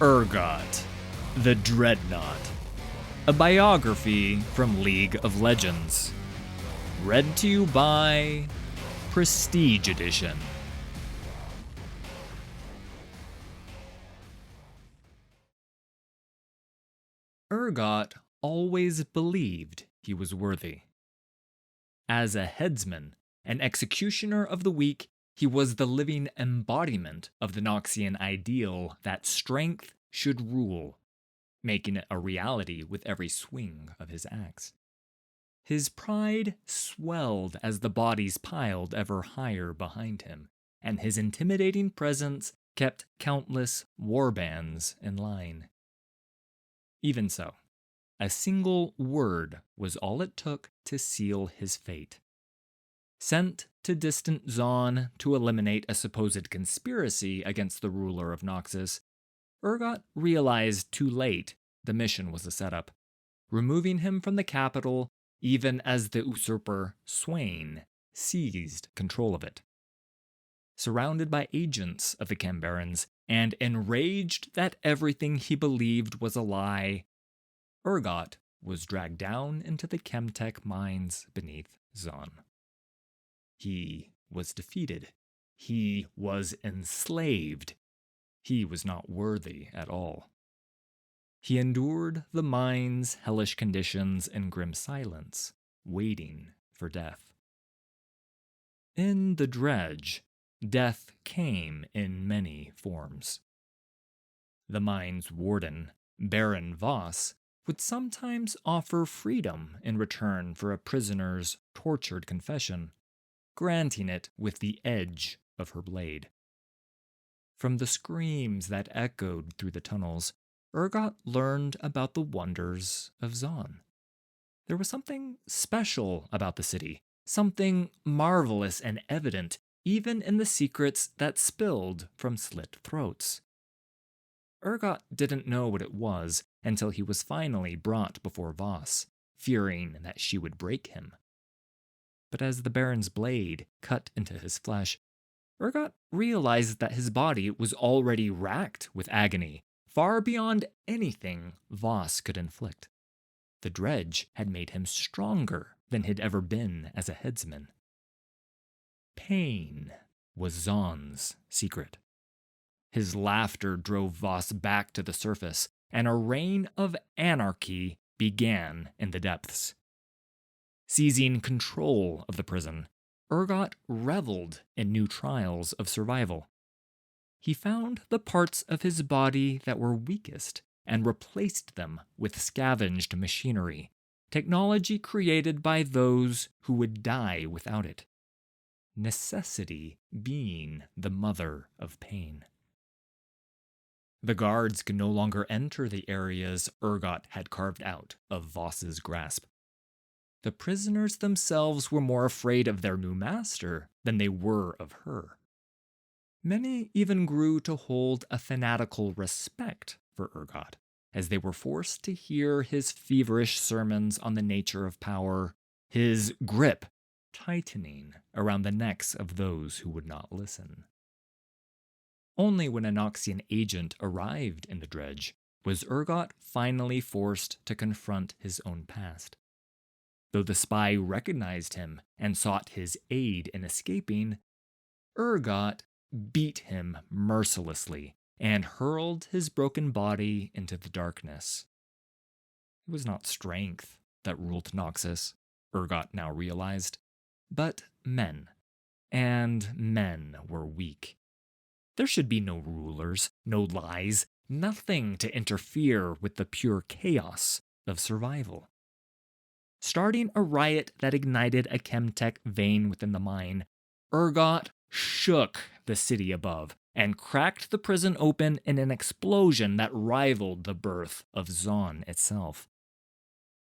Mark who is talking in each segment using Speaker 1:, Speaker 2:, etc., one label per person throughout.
Speaker 1: Urgot, the Dreadnought, a biography from League of Legends. Read to you by Prestige Edition. Urgot always believed he was worthy. As a headsman, an executioner of the weak, he was the living embodiment of the Noxian ideal that strength should rule, making it a reality with every swing of his axe. His pride swelled as the bodies piled ever higher behind him, and his intimidating presence kept countless warbands in line. Even so, a single word was all it took to seal his fate. Sent to distant Zon to eliminate a supposed conspiracy against the ruler of Noxus, Urgot realized too late the mission was a setup, removing him from the capital even as the usurper Swain seized control of it. Surrounded by agents of the Cambarans and enraged that everything he believed was a lie, Urgot was dragged down into the Chemtech mines beneath Zon. He was defeated. He was enslaved. He was not worthy at all. He endured the mine's hellish conditions in grim silence, waiting for death. In the dredge, death came in many forms. The mine's warden, Baron Voss, would sometimes offer freedom in return for a prisoner's tortured confession, granting it with the edge of her blade. From the screams that echoed through the tunnels, Urgot learned about the wonders of Zon. There was something special about the city, something marvelous and evident even in the secrets that spilled from slit throats. Urgot didn't know what it was until he was finally brought before Voss, fearing that she would break him. But as the Baron's blade cut into his flesh, Urgot realized that his body was already racked with agony, far beyond anything Voss could inflict. The dredge had made him stronger than he'd ever been as a headsman. Pain was Zon's secret. His laughter drove Voss back to the surface, and a reign of anarchy began in the depths. Seizing control of the prison, Urgot reveled in new trials of survival. He found the parts of his body that were weakest and replaced them with scavenged machinery, technology created by those who would die without it. Necessity being the mother of pain. The guards could no longer enter the areas Urgot had carved out of Voss's grasp. The prisoners themselves were more afraid of their new master than they were of her. Many even grew to hold a fanatical respect for Urgot, as they were forced to hear his feverish sermons on the nature of power, his grip tightening around the necks of those who would not listen. Only when a Noxian agent arrived in the dredge was Urgot finally forced to confront his own past. Though the spy recognized him and sought his aid in escaping, Urgot beat him mercilessly and hurled his broken body into the darkness. It was not strength that ruled Noxus, Urgot now realized, but men. And men were weak. There should be no rulers, no lies, nothing to interfere with the pure chaos of survival. Starting a riot that ignited a Chemtech vein within the mine, Urgot shook the city above and cracked the prison open in an explosion that rivaled the birth of Zon itself.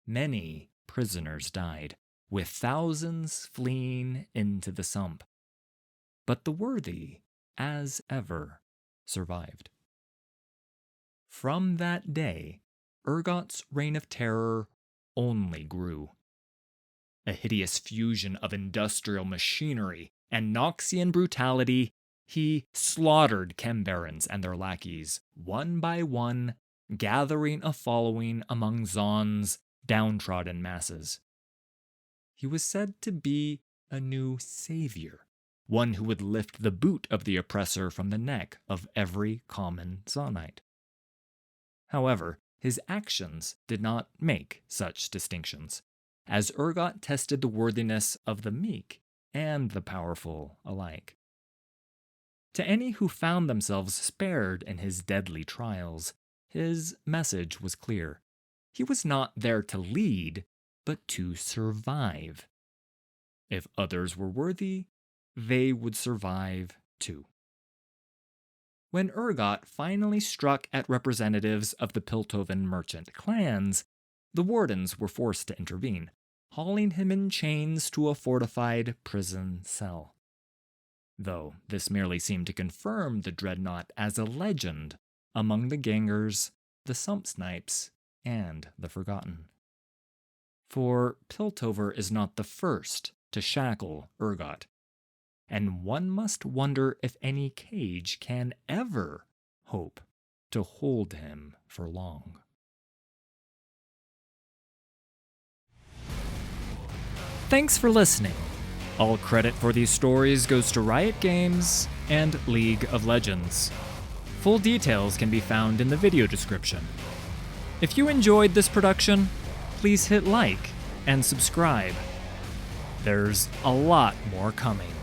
Speaker 1: Many prisoners died, with thousands fleeing into the sump. But the worthy, as ever, survived. From that day, Urgot's reign of terror only grew. A hideous fusion of industrial machinery and Noxian brutality He slaughtered Kembarans and their lackeys, one by one, gathering a following among Zaun's downtrodden masses. He was said to be a new savior, one who would lift the boot of the oppressor from the neck of every common Zaunite. However, his actions did not make such distinctions, as Urgot tested the worthiness of the meek and the powerful alike. To any who found themselves spared in his deadly trials, his message was clear. He was not there to lead, but to survive. If others were worthy, they would survive too. When Urgot finally struck at representatives of the Piltovan merchant clans, the wardens were forced to intervene, hauling him in chains to a fortified prison cell. Though this merely seemed to confirm the dreadnought as a legend among the gangers, the sump snipes, and the forgotten. For Piltover is not the first to shackle Urgot, and one must wonder if any cage can ever hope to hold him for long. Thanks for listening. All credit for these stories goes to Riot Games and League of Legends. Full details can be found in the video description. If you enjoyed this production, please hit like and subscribe. There's a lot more coming.